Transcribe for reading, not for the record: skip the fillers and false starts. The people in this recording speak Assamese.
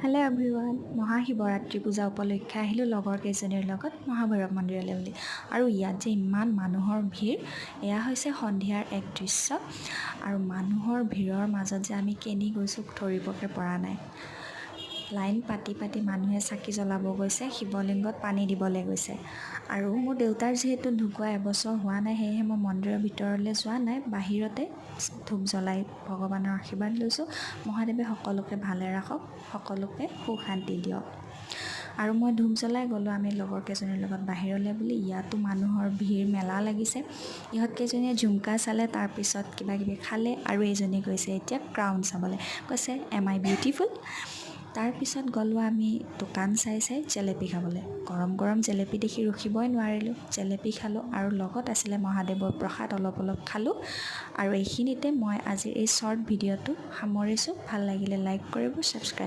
হেল্ল' এভৰিৱান, মহাশিৱৰাত্ৰি পূজা উপলক্ষে আহিলোঁ লগৰ কেইজনীৰ লগত মহাভৈৰৱ মন্দিৰলৈ বুলি। আৰু ইয়াত যে ইমান মানুহৰ ভিৰ, এয়া হৈছে সন্ধিয়াৰ এক দৃশ্য। আৰু মানুহৰ ভিৰৰ মাজত যে আমি কেনি গৈছোঁ ধৰিবকে পৰা নাই। লাইন পাতি পাতি মানুহে চাকি জ্বলাব গৈছে, শিৱলিংগত পানী দিবলৈ গৈছে। আৰু মোৰ দেউতাৰ যিহেতু ঢুকুৱা এবছৰ হোৱা নাই, সেয়েহে মই মন্দিৰৰ ভিতৰলৈ যোৱা নাই, বাহিৰতে ধূপ জ্বলাই ভগৱানৰ আশীৰ্বাদ লৈছোঁ। মহাদেৱে সকলোকে ভালে ৰাখক, সকলোকে সুখ শান্তি দিয়ক। আৰু মই ধূপ জ্বলাই গ'লোঁ আমি লগৰ কেইজনীৰ লগত বাহিৰলৈ বুলি। ইয়াতো মানুহৰ ভিৰ মেলা লাগিছে। ইহঁত কেইজনীয়ে ঝুমকা চালে, তাৰপিছত কিবা কিবি খালে, আৰু এইজনী গৈছে এতিয়া ক্ৰাউন চাবলৈ, কৈছে এম আই বিউটিফুল। তাৰপিছত গ'লোঁ আমি দোকান চাই জেলেপি খাবলৈ। গৰম গৰম জেলেপি দেখি ৰখিবই নোৱাৰিলোঁ, জেলেপি খালোঁ আৰু লগত আছিলে মহাদেৱৰ প্ৰসাদ, অলপ খালোঁ। আৰু এইখিনিতে মই আজিৰ এই শ্বৰ্ট ভিডিঅ'টো সামৰিছোঁ। ভাল লাগিলে লাইক কৰিব, ছাবস্ক্ৰাইব